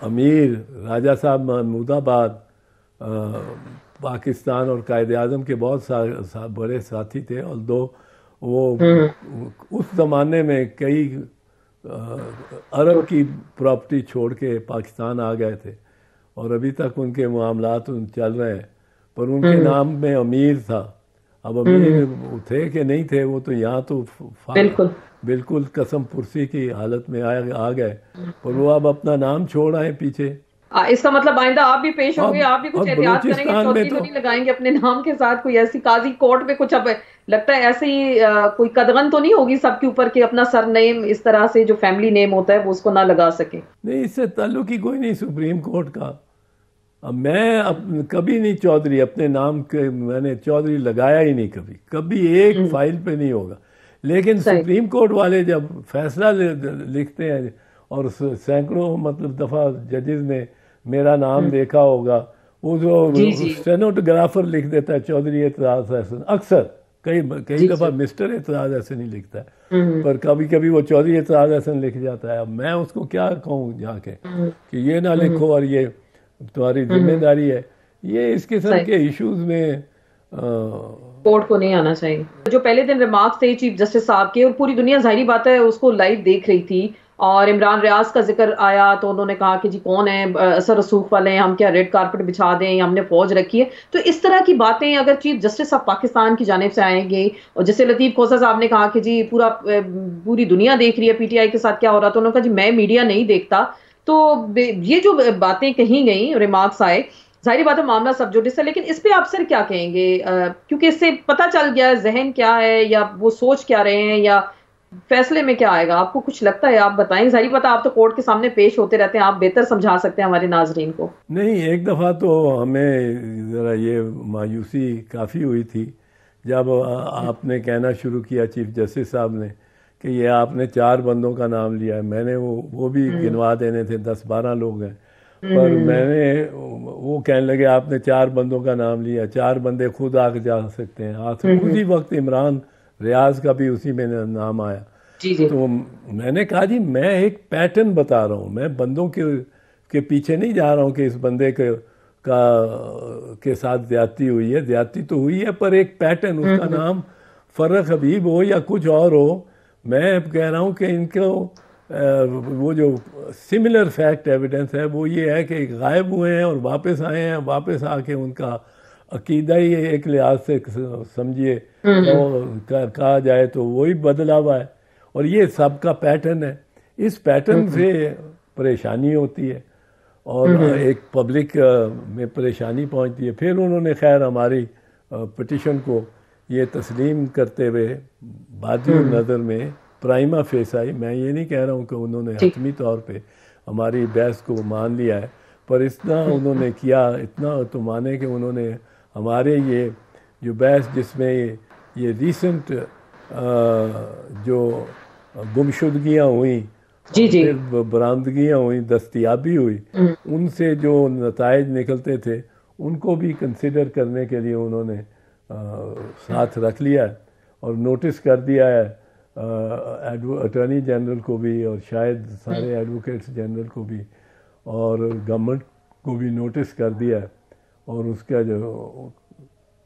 अमीर राजा साहब महमूदाबाद, पाकिस्तान और कायदे आज़म के बहुत बड़े साथी थे, और दो वो उस ज़माने में कई अरब की प्रॉपर्टी छोड़ के पाकिस्तान आ गए थे, और अभी तक उनके मामलात चल रहे हैं, पर उनके नाम में अमीर था। अब अमीर थे कि नहीं थे, वो तो यहाँ तो बिल्कुल कसम पुरसी की हालत में आ गए, पर वो अब अपना नाम छोड़ आए पीछे। इसका मतलब आइंदा आप भी पेश होंगे, आप भी कुछ एहतियात करेंगे, चौधरी तो नहीं लगाएंगे अपने नाम के साथ कोई ऐसी काजी कोर्ट में कुछ? अब लगता है ऐसे ही कोई कदगन तो नहीं होगी सबके ऊपर कि अपना सरनेम इस तरह से जो फैमिली नेम होता है वो उसको ना लगा सके? नहीं, इससे ताल्लुक ही कोई नहीं सुप्रीम कोर्ट का। अब मैं कभी नहीं चौधरी अपने नाम के, मैंने चौधरी लगाया ही नहीं कभी एक फाइल पे नहीं होगा। लेकिन सुप्रीम कोर्ट वाले जब फैसला लिखते हैं, और सैकड़ों मतलब दफ़ा जजेस ने मेरा नाम देखा होगा, वो जो स्टेनोग्राफर लिख देता है चौधरी एतराज हसन, अक्सर कई दफ़ा मिस्टर एतराज हसन नहीं लिखता है, पर कभी कभी वो चौधरी एतराज हसन लिख जाता है। अब मैं उसको क्या कहूँ जाके कि ये ना लिखो और ये तुम्हारी जिम्मेदारी है। ये इस किस्म के इश्यूज में कोर्ट को नहीं आना चाहिए। जो पहले दिन रिमार्क्स थे चीफ जस्टिस साहब के, और पूरी दुनिया जाहिर बात है उसको लाइव देख रही थी, और इमरान रियाज का जिक्र आया तो उन्होंने कहा कि जी कौन है असर रसूख वाले हैं, हम क्या रेड कारपेट बिछा दें, हमने फौज रखी है। तो इस तरह की बातें अगर चीफ जस्टिस ऑफ पाकिस्तान की जानिब से आएंगे, और जैसे लतीफ खोसा साहब ने कहा कि जी पूरी दुनिया देख रही है पीटीआई के साथ क्या हो रहा, तो उन्होंने कहा जी मैं मीडिया नहीं देखता। तो ये जो बातें कही गई, रिमार्क्स आए, जाहिर बात है मामला सब जुडिस है, लेकिन इस पे आप सर क्या कहेंगे? क्योंकि इससे पता चल गया जहन क्या है, या वो सोच क्या रहे हैं, या फैसले में क्या आएगा? आपको कुछ लगता है? आप बताएं। जाहिर बात है आप तो कोर्ट के सामने पेश होते रहते हैं, आप बेहतर समझा सकते हैं हमारे नाजरीन को। नहीं, एक दफ़ा तो हमें ज़रा ये मायूसी काफ़ी हुई थी जब आपने कहना शुरू किया चीफ जस्टिस साहब ने कि ये आपने 4 बंदों का नाम लिया है। मैंने वो भी गिनवा देने थे, 10-12 लोग हैं, पर मैंने वो कहने लगे आपने 4 बंदों का नाम लिया, 4 बंदे खुद आके जा सकते हैं। उसी वक्त इमरान रियाज का भी उसी में नाम आया। तो मैंने कहा जी मैं एक पैटर्न बता रहा हूँ, मैं बंदों के पीछे नहीं जा रहा हूँ कि इस बंदे के साथ ज्यादती हुई है। ज्यादती तो हुई है, पर एक पैटर्न, उसका नाम फर्रख हबीब हो या कुछ और हो, मैं कह रहा हूँ कि इनको वो जो सिमिलर फैक्ट एविडेंस है वो ये है कि गायब हुए हैं और वापस आए हैं, वापस आके उनका अकीदा ही एक लिहाज से समझिए कहा जाए तो वही बदला हुआ है। और ये सबका पैटर्न है। इस पैटर्न से परेशानी होती है और एक पब्लिक में परेशानी पहुंचती है। फिर उन्होंने खैर हमारी पिटिशन को ये तस्लीम करते हुए बादी नज़र में प्राइमा फेसाई, मैं ये नहीं कह रहा हूँ कि उन्होंने हतमी तौर पे हमारी बहस को मान लिया है, पर इतना उन्होंने किया, इतना तो माने कि उन्होंने हमारे ये जो बहस जिसमें ये रीसेंट जो गुमशुदगियाँ हुई, फिर बरामदगियाँ हुई, दस्तयाबी हुई, उनसे जो नताइज निकलते थे उनको भी कंसिडर करने के लिए उन्होंने साथ रख लिया है और नोटिस कर दिया है अटॉर्नी जनरल को भी और शायद सारे एडवोकेट्स जनरल को भी और गवर्नमेंट को भी नोटिस कर दिया है और उसका जो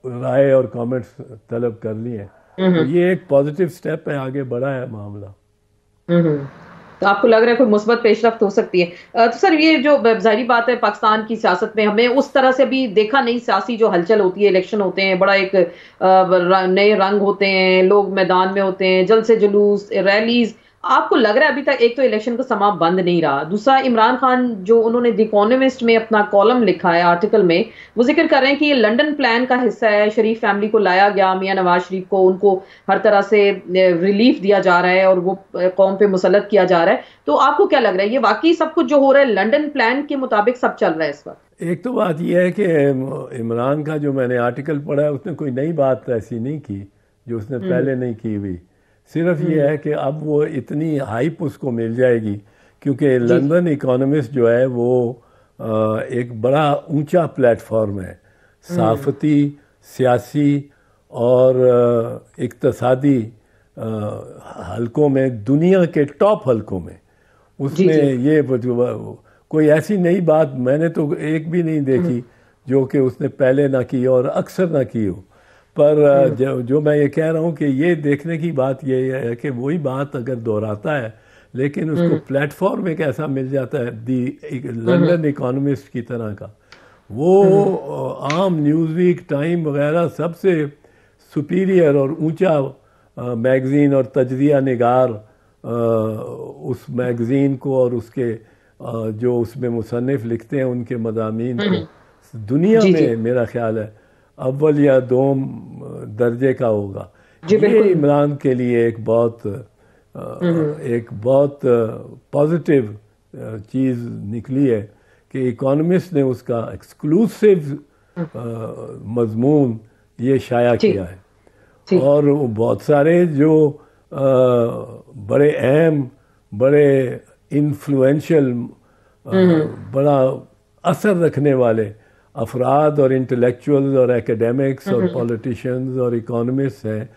राय और कमेंट्स तलब कर लिए हैं। तो ये एक पॉजिटिव स्टेप है, आगे बढ़ा है मामला। तो आपको लग रहा है कोई मुस्बत पेशरफ्त हो सकती है? तो सर ये जो जाहिर बात है पाकिस्तान की सियासत में हमने उस तरह से अभी देखा नहीं, सियासी जो हलचल होती है, इलेक्शन होते हैं, बड़ा एक नए रंग होते हैं, लोग मैदान में होते हैं, जलसे जुलूस, रैलीज। आपको लग रहा है अभी तक एक तो इलेक्शन का समा बंद नहीं रहा, दूसरा इमरान खान जो उन्होंने द इकोनॉमिस्ट में अपना कॉलम लिखा है, आर्टिकल में वो जिक्र कर रहे हैं कि ये लंदन प्लान का हिस्सा है, शरीफ फैमिली को लाया गया, मियां नवाज शरीफ को उनको हर तरह से रिलीफ दिया जा रहा है और वो कौम पे मुसल्लत किया जा रहा है। तो आपको क्या लग रहा है ये वाकई सब कुछ जो हो रहा है लंदन प्लान के मुताबिक सब चल रहा है इस वक्त? एक तो बात यह है कि इमरान का जो मैंने आर्टिकल पढ़ा है उसने कोई नई बात ऐसी नहीं की जो उसने पहले नहीं की हुई। सिर्फ ये है कि अब वो इतनी हाइप उसको मिल जाएगी क्योंकि लंदन इकोनॉमिस्ट जो है वो एक बड़ा ऊंचा प्लेटफॉर्म है, सहाफ़ती, सियासी और इक़्तिसादी हलकों में, दुनिया के टॉप हलकों में उसने ये कोई ऐसी नई बात मैंने तो एक भी नहीं देखी जो कि उसने पहले ना की और अक्सर ना की हो। पर जो मैं ये कह रहा हूँ कि ये देखने की बात ये है कि वही बात अगर दोहराता है लेकिन उसको प्लेटफॉर्म एक ऐसा मिल जाता है दी लंदन इकोनॉमिस्ट की तरह का, वो आम न्यूज़वीक, टाइम वगैरह सबसे सुपीरियर और ऊंचा मैगज़ीन और तजज़िया निगार उस मैगज़ीन को और उसके जो उसमें मुसन्निफ़ लिखते हैं उनके मज़ामीन को दुनिया में मेरा ख्याल है अव्वल या दोम दर्जे का होगा। ये इमरान के लिए एक बहुत पॉजिटिव चीज़ निकली है कि इकोनॉमिस्ट ने उसका एक्सक्लूसिव मजमून ये शाया किया है और बहुत सारे जो बड़े अहम, बड़े इन्फ्लुएंशियल, बड़ा असर रखने वाले अफराद और इंटेलेक्चुअल्स और एकेडमिक्स और पॉलिटिशियंस और इकोनॉमिस्ट हैं,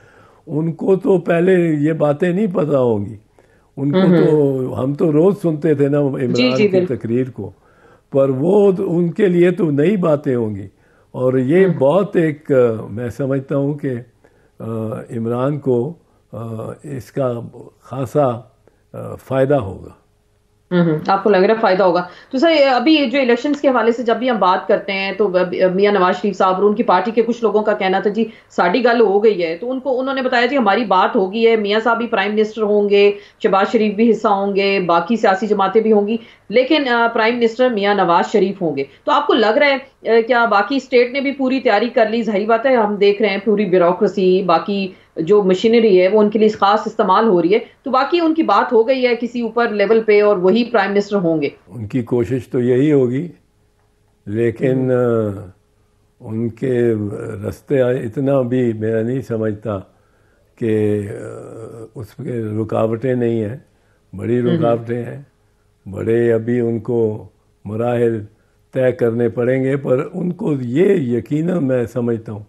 उनको तो पहले ये बातें नहीं पता होंगी। उनको तो हम तो रोज़ सुनते थे ना इमरान की तकरीर को, पर वो उनके लिए तो नई बातें होंगी। और ये बहुत एक मैं समझता हूँ कि इमरान को इसका खासा फ़ायदा होगा। आपको लग रहा है फायदा होगा? तो सर अभी जो इलेक्शंस के हवाले से जब भी हम बात करते हैं तो मियां नवाज शरीफ साहब और उनकी पार्टी के कुछ लोगों का कहना था जी साड़ी गल हो गई है, तो उन्होंने बताया जी हमारी बात होगी है, मियां साहब भी प्राइम मिनिस्टर होंगे, शहबाज शरीफ भी हिस्सा होंगे, बाकी सियासी जमातें भी होंगी, लेकिन प्राइम मिनिस्टर मियां नवाज शरीफ होंगे। तो आपको लग रहा है क्या बाकी स्टेट ने भी पूरी तैयारी कर ली? जाहिर बात है हम देख रहे हैं पूरी ब्यूरोक्रेसी, बाकी जो मशीनरी है वो उनके लिए खास इस्तेमाल हो रही है, तो बाकी उनकी बात हो गई है किसी ऊपर लेवल पे और वही प्राइम मिनिस्टर होंगे? उनकी कोशिश तो यही होगी, लेकिन उनके रास्ते इतना भी मैं नहीं समझता कि उसमें रुकावटें नहीं हैं। बड़ी रुकावटें हैं, बड़े अभी उनको मराहिल तय करने पड़ेंगे, पर उनको ये यकीनन मैं समझता हूँ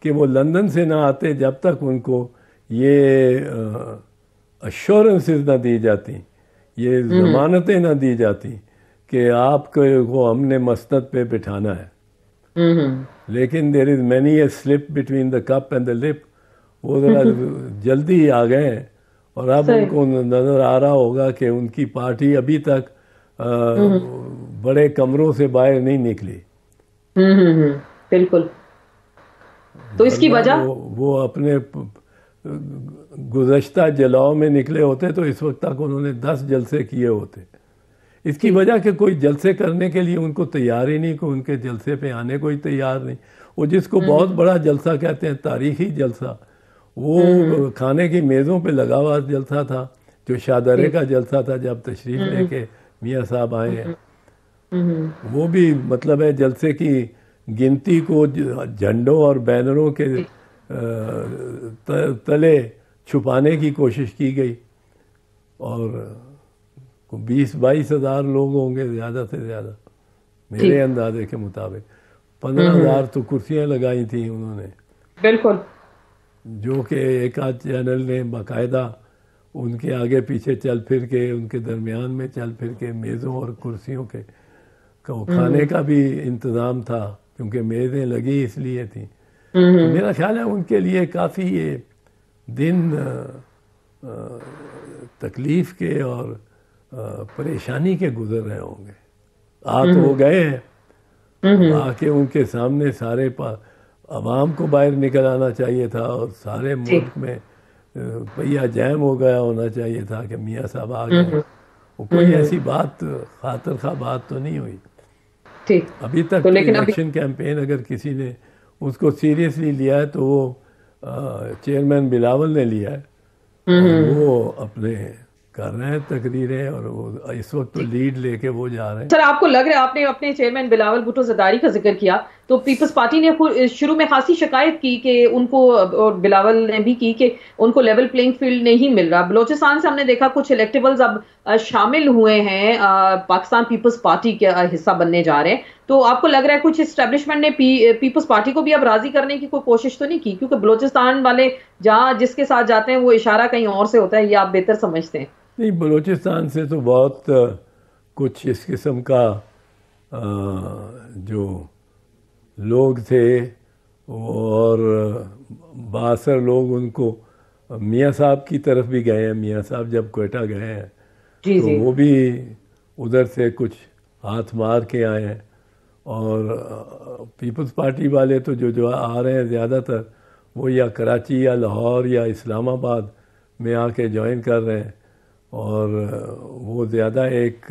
कि वो लंदन से ना आते जब तक उनको ये अश्योरेंसेस ना दी जाती, ये ज़मानतें ना दी जाती कि आपको हमने मसनद पे बिठाना है। लेकिन there is many a slip between the cup and the lip, वो ज़रा जल्दी आ गए हैं और अब उनको नज़र आ रहा होगा कि उनकी पार्टी अभी तक बड़े कमरों से बाहर नहीं निकली। बिल्कुल। तो इसकी वजह वो अपने गुज़श्ता जलाओ में निकले होते तो इस वक्त तक उन्होंने 10 जलसे किए होते। इसकी वजह कि कोई जलसे करने के लिए उनको तैयार ही नहीं, कोई उनके जलसे पे आने कोई तैयार नहीं। वो जिसको बहुत बड़ा जलसा कहते हैं, तारीखी जलसा, वो खाने की मेज़ों पे लगा हुआ जलसा था, जो शादरे का जलसा था जब तशरीफ लेके मियाँ साहब आए हैं। वो भी मतलब है जलसे की गिनती को झंडों और बैनरों के तले छुपाने की कोशिश की गई और 20-22 हज़ार लोग होंगे ज़्यादा से ज़्यादा मेरे अंदाजे के मुताबिक। 15,000 तो कुर्सियां लगाई थी उन्होंने, बिल्कुल, जो कि एक आध चैनल ने बाकायदा उनके आगे पीछे चल फिर के, उनके दरमियान में चल फिर के मेज़ों और कुर्सियों के खाने का भी इंतज़ाम था, क्योंकि मेज़ें लगी इसलिए थी। तो मेरा ख्याल है उनके लिए काफ़ी ये दिन तकलीफ़ के और परेशानी के गुजर रहे होंगे। तो वो गए हैं, आके उनके सामने सारे अवाम को बाहर निकल आना चाहिए था और सारे मुल्क में भैया जैम हो गया होना चाहिए था कि मियाँ साहब आ गए। वो कोई ऐसी बात खातिर खा बात तो नहीं हुई अभी तक। तो इलेक्शन कैंपेन अगर किसी ने उसको सीरियसली लिया है तो वो चेयरमैन बिलावल ने लिया है। वो अपने कर रहे हैं तकरीरें और वो इस वक्त तो लीड लेके वो जा रहे हैं। सर, आपको लग रहा है, आपने अपने चेयरमैन बिलावल भुट्टो ज़रदारी का जिक्र किया, तो पीपल्स पार्टी ने शुरू में खासी शिकायत की कि उनको, और बिलावल ने भी की कि उनको लेवल प्लेइंग फील्ड नहीं मिल रहा। बलोचिस्तान से हमने देखा कुछ इलेक्टेबल्स अब शामिल हुए हैं, पाकिस्तान पीपल्स पार्टी के हिस्सा बनने जा रहे हैं। तो आपको लग रहा है कुछ इस्टेब्लिशमेंट ने पीपल्स पार्टी को भी अब राजी करने की कोई कोशिश तो नहीं की? क्योंकि बलोचिस्तान वाले जहाँ जिसके साथ जाते हैं वो इशारा कहीं और से होता है, ये आप बेहतर समझते हैं। नहीं, बलूचिस्तान से तो बहुत कुछ इस किस्म का जो लोग थे और बासर लोग उनको मियाँ साहब की तरफ भी गए हैं। मियाँ साहब जब क्वेटा गए हैं तो वो भी उधर से कुछ हाथ मार के आए हैं। और पीपल्स पार्टी वाले तो जो आ रहे हैं ज़्यादातर वो या कराची या लाहौर या इस्लामाबाद में आके ज्वाइन कर रहे हैं। और वो ज़्यादा एक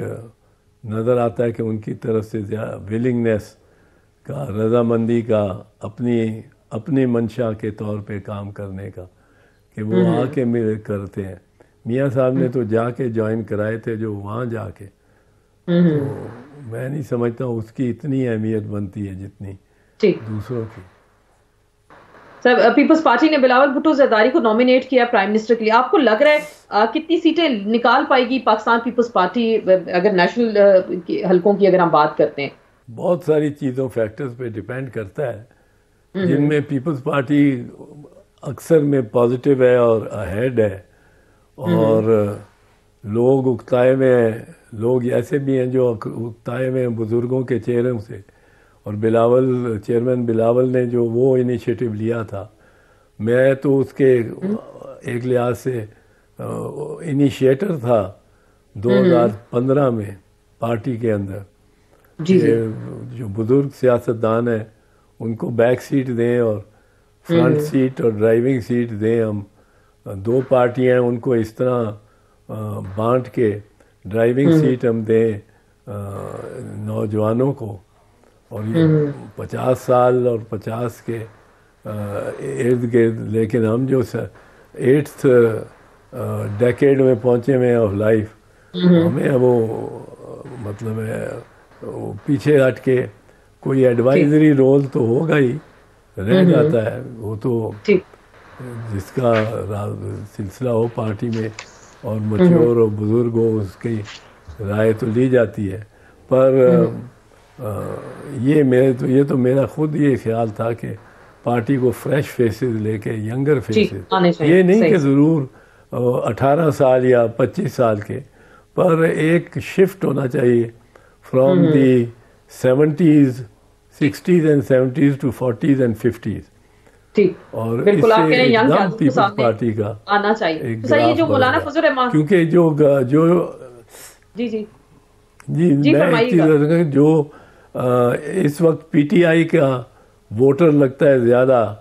नज़र आता है कि उनकी तरफ से विलिंगनेस का, रजामंदी का, अपनी मंशा के तौर पे काम करने का, कि वो आके मिल करते हैं। मियाँ साहब ने तो जाके ज्वाइन कराए थे जो वहाँ जाके, तो मैं नहीं समझता उसकी इतनी अहमियत बनती है जितनी दूसरों की। सर, पीपल्स पार्टी ने बिलावल भुट्टो ज़रदारी को नॉमिनेट किया प्राइम मिनिस्टर के लिए। आपको लग रहा है कितनी सीटें निकाल पाएगी पाकिस्तान पीपल्स पार्टी, अगर नेशनल हलकों की अगर हम बात करते हैं? बहुत सारी चीज़ों, फैक्टर्स पे डिपेंड करता है, जिनमें पीपल्स पार्टी अक्सर में पॉजिटिव है और अहेड है। और लोग उकताए में हैं, लोग ऐसे भी हैं जो उकताए में हैं बुज़ुर्गों के चेहरों से। और चेयरमैन बिलावल ने जो वो इनिशिएटिव लिया था, मैं तो उसके एक लिहाज से इनिशिएटर था 2015 में पार्टी के अंदर। जो बुजुर्ग सियासतदान हैं उनको बैक सीट दें और फ्रंट सीट और ड्राइविंग सीट दें। हम 2 पार्टियां हैं, उनको इस तरह बांट के ड्राइविंग सीट हम दें नौजवानों को। और ये 50 साल और 50 के इर्द गिर्द, लेकिन हम जो 8th डेकेड में पहुँचे हुए हैं ऑफ लाइफ, हमें वो मतलब है वो पीछे हट के कोई एडवाइजरी रोल तो होगा ही, रह जाता है वो तो जिसका सिलसिला हो पार्टी में और मच्योर और बुजुर्ग हो उसकी राय तो ली जाती है। पर ये तो मेरा खुद ये ख्याल था कि पार्टी को फ्रेश फेसेस लेके, यंगर फेसेस, ये नहीं कि ज़रूर 18 साल या 25 साल के, पर एक शिफ्ट होना चाहिए from the 70s, 60s and 70s to 40s and 50s। ठीक, और बिल्कुल आप इससे कह रहे हैं यंग एकदम टैलेंट को पीपल्स सामने पार्टी का आना चाहिए। एक तो सर ये ग्राफ जो मौलाना बनेगा। फजल रहमान, क्योंकि जो जो जी जी जी, जी मैं एक चीज़ फरमाइएगा। बताऊंगा, जो इस वक्त पीटीआई का वोटर लगता है ज़्यादा,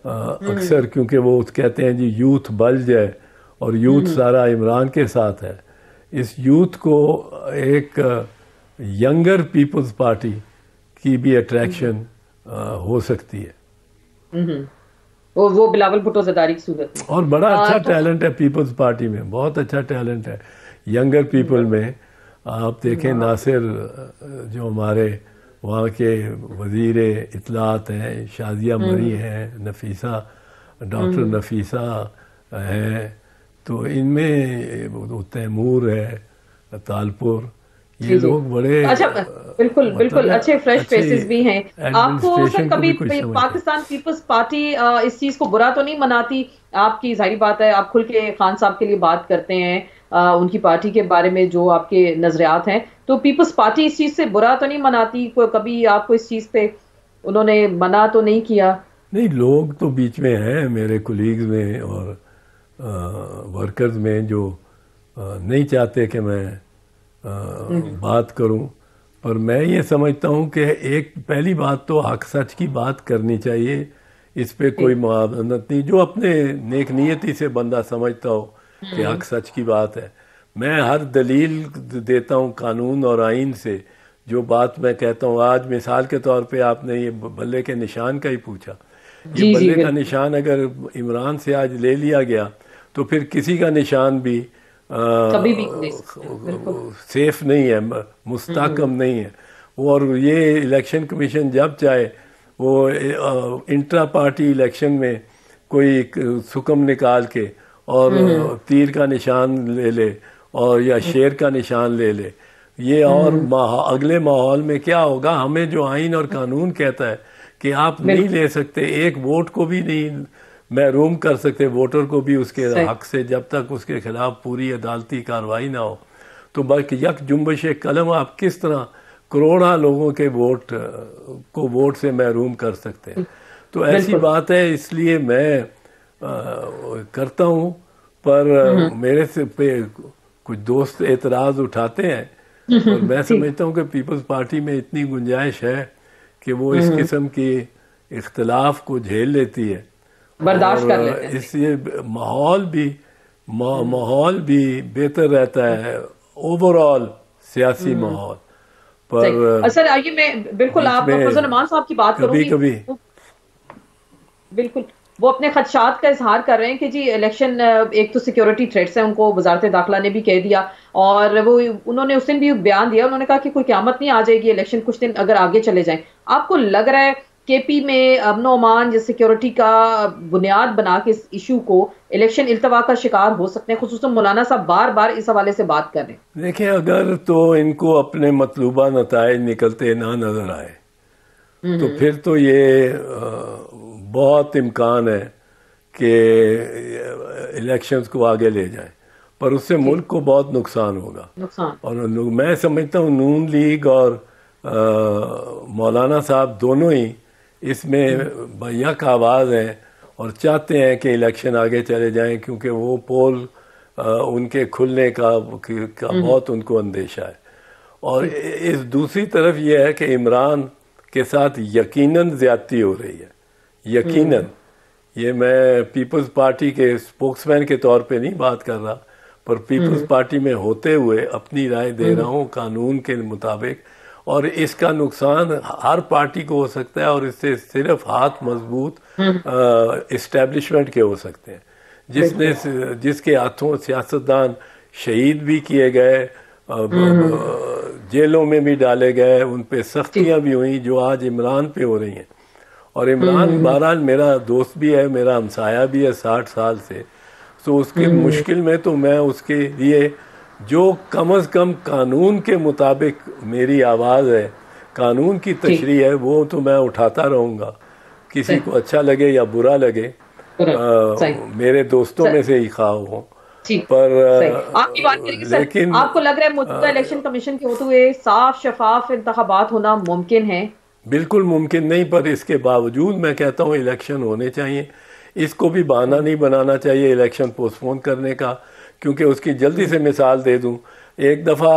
हम्म अक्सर क्योंकि वो कहते हैं जी यूथ बल्ज है और यूथ हम्म सारा इमरान के साथ है। इस यूथ को एक यंगर पीपल्स पार्टी की भी हम्म अट्रैक्शन हो सकती है। हम्म, वो बिलावल भुट्टो जरदारी की सूरत में। और बड़ा अच्छा तो टैलेंट है पीपल्स पार्टी में, बहुत अच्छा टैलेंट है यंगर पीपल में। आप देखें नासिर, जो हमारे वहाँ के वज़ीर इत्तलात हैं, शादिया मरी हम्म हैं, नफीसा, डॉक्टर हम्म, नफीसा हैं, तो इनमें वो तैमूर है तालपुर, ये जी जी। लोग बड़े अच्छा, बिल्कुल मतलब बिल्कुल अच्छे फ्रेश अच्छे फेसेस भी हैं। आपको सर एडमिनिस्ट्रेशन को कभी भी कुछ समझते हैं। पाकिस्तान पीपल्स पार्टी इस चीज को बुरा तो नहीं मनाती? आपकी जाहिर बात है, आप खुल के खान साहब के लिए बात करते हैं, उनकी पार्टी के बारे में जो आपके नजरियात हैं, तो पीपल्स पार्टी इस चीज से बुरा तो नहीं मनाती? कोई कभी आपको इस चीज पे उन्होंने मना तो नहीं किया? नहीं, लोग तो बीच में हैं मेरे कुलीग्स में और वर्कर्स में जो नहीं चाहते कि मैं हम्म, बात करूं। पर मैं ये समझता हूं कि एक पहली बात तो हक सच की बात करनी चाहिए, इस पे कोई ठीक। मुआवनत नहीं। जो अपने नेक नियति से बंदा समझता हो कि हम्म हक सच की बात है, मैं हर दलील देता हूं कानून और आइन से। जो बात मैं कहता हूं, आज मिसाल के तौर पे आपने ये बल्ले के निशान का ही पूछा, ये जी जी बल्ले का बिल्कुल। निशान अगर इमरान से आज ले लिया गया तो फिर किसी का निशान भी कभी भी नहीं ले सकते, बिल्कुल। सेफ नहीं है, हम्म मुस्तहकम नहीं है। और ये इलेक्शन कमीशन जब चाहे वो इंट्रा पार्टी इलेक्शन में कोई एक सुकम निकाल के और हम्म तीर का निशान ले ले और या शेर का निशान ले ले। ये और हम्म, अगले माहौल में क्या होगा, हमें जो आइन और कानून कहता है कि आप नहीं बिल्कुल ले सकते, एक वोट को भी नहीं महरूम कर सकते वोटर को भी उसके सही। हक से, जब तक उसके खिलाफ पूरी अदालती कार्रवाई ना हो। तो बल्कि यक जुम्बश कलम आप किस तरह करोड़ा लोगों के वोट को वोट से महरूम कर सकते हैं। तो ऐसी बिल्कुल। बात है, इसलिए मैं करता हूँ। पर हम्म मेरे से पे कुछ दोस्त एतराज़ उठाते हैं, पर मैं ठीक। समझता हूँ कि पीपल्स पार्टी में इतनी गुंजाइश है कि वो इस हम्म, किस्म की इख्तलाफ को झेल लेती है। बर्दाश्त कर और लेते हैं, सही। इससे माहौल भी बेहतर रहता है, ओवरऑल सियासी हम्म, माहौल। सही। पर सर आइए, मैं बिल्कुल बीच आप फजल में रहमान साहब की बात कभी करूंगी। कभी बिल्कुल, वो अपने खदशात का इजहार कर रहे हैं कि जी इलेक्शन, एक तो सिक्योरिटी थ्रेट्स है, उनको वजारत दाखिला ने भी कह दिया। और वो उन्होंने उस दिन भी बयान दिया, उन्होंने कहा कि कोई क्यामत नहीं आ जाएगी, इलेक्शन कुछ दिन अगर आगे चले जाएं। आपको लग रहा है केपी में अमनो अमान या सिक्योरिटी का बुनियाद बना के इस इशू को इलेक्शन इल्तवा का शिकार हो सकते हैं? खुसूसन मौलाना साहब बार बार इस हवाले से बात कर रहे हैं। देखिए, अगर तो इनको अपने मतलूबा नताइज निकलते ना नजर आए तो हम्म फिर तो ये बहुत इम्कान है कि इलेक्शंस को आगे ले जाएं, पर उससे जी, मुल्क को बहुत नुकसान होगा। नुकसान। और मैं समझता हूँ नून लीग और मौलाना साहब दोनों ही इसमें भैया का आवाज़ हैं और चाहते हैं कि इलेक्शन आगे चले जाएं, क्योंकि वो पोल उनके खुलने का हम्म, बहुत उनको अंदेशा है। और ठीक। इस दूसरी तरफ ये है कि इमरान के साथ यकीनन ज्यादती हो रही है, यकीनन। हम्म ये मैं पीपल्स पार्टी के स्पोक्समैन के तौर पे नहीं बात कर रहा, पर पीपल्स हम्म पार्टी में होते हुए अपनी राय दे रहा हम्म हूँ कानून के मुताबिक। और इसका नुकसान हर पार्टी को हो सकता है, और इससे सिर्फ हाथ मजबूत हम्म, इस्टेब्लिशमेंट के हो सकते हैं, बिल्कुल। जिसके हाथों सियासतदान शहीद भी किए गए, हम्म, जेलों में भी डाले गए, उन पे ठीक। सख्तियां भी हुई जो आज इमरान पे हो रही हैं। और इमरान हम्म बहरहाल मेरा दोस्त भी है, मेरा हमसाया भी है 60 साल से। तो उसके हम्म, मुश्किल में तो मैं उसके लिए जो कम अज़ कम कानून के मुताबिक मेरी आवाज़ है, कानून की ठीक। तशरीह है, वो तो मैं उठाता रहूँगा, किसी सही, को अच्छा लगे या बुरा लगे। सही। मेरे दोस्तों में सही, से ही खा हो। ठीक। पर सही, आपकी बात करेंगे सर। लेकिन आपको लग रहा है मौजूदा इलेक्शन कमीशन के होते हुए साफ शफाफ इंतखाबात होना मुमकिन है? बिल्कुल मुमकिन नहीं, पर इसके बावजूद मैं कहता हूँ इलेक्शन होने चाहिए। इसको भी बहाना नहीं बनाना चाहिए इलेक्शन पोस्टपोन करने का, क्योंकि उसकी जल्दी से मिसाल दे दूं। एक दफ़ा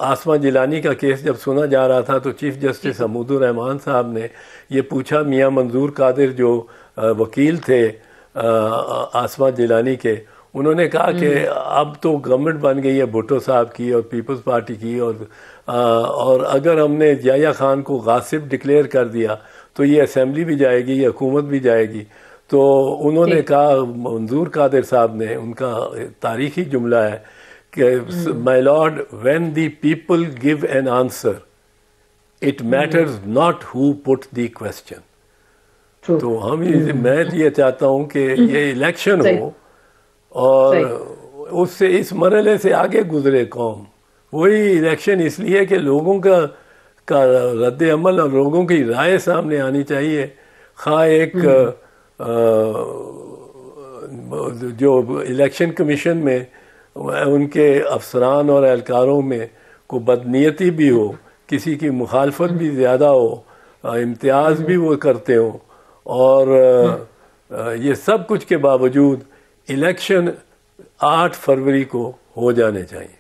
आसमा जिलानी का केस जब सुना जा रहा था तो चीफ जस्टिस हमूदुर रहमान साहब ने ये पूछा मियां मंजूर कादिर जो वकील थे आसमा जिलानी के, उन्होंने कहा कि अब तो गवर्नमेंट बन गई है भुट्टो साहब की और पीपल्स पार्टी की, और अगर हमने याया खान को गासिब डिक्लेयर कर दिया तो ये असेंबली भी जाएगी, ये हुकूमत भी जाएगी। तो उन्होंने कहा, मंजूर कादिर साहब ने, उनका तारीखी जुमला है कि my Lord, when the people give an answer it matters not who put the question. तो मैं ये चाहता हूँ कि ये इलेक्शन हो और उससे इस मरहले से आगे गुजरे कौम। वही इलेक्शन इसलिए कि लोगों का रद्द अमल और लोगों की राय सामने आनी चाहिए। खा एक जो इलेक्शन कमीशन में उनके अफसरान और एहलकारों में को बदनीयती भी हो, किसी की मुखालफत भी ज़्यादा हो, इम्तियाज़ भी वो करते हो, और ये सब कुछ के बावजूद इलेक्शन 8 फरवरी को हो जाने चाहिए।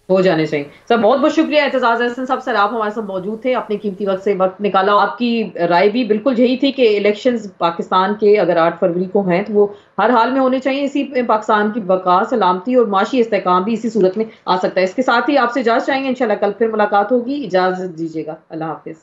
सर बहुत बहुत शुक्रिया एतजाज अहसन साहब, सर आप हमारे साथ मौजूद थे, अपने कीमती वक्त से वक्त निकाला। आपकी राय भी बिल्कुल यही थी कि इलेक्शंस पाकिस्तान के अगर 8 फरवरी को हैं तो वो हर हाल में होने चाहिए। इसी पाकिस्तान की बका, सलामती और माशी इस्तेहकाम भी इसी सूरत में आ सकता है। इसके साथ ही आपसे इजाजत चाहेंगे, इंशाल्लाह कल फिर मुलाकात होगी। इजाजत दीजिएगा, अल्लाह हाफिज।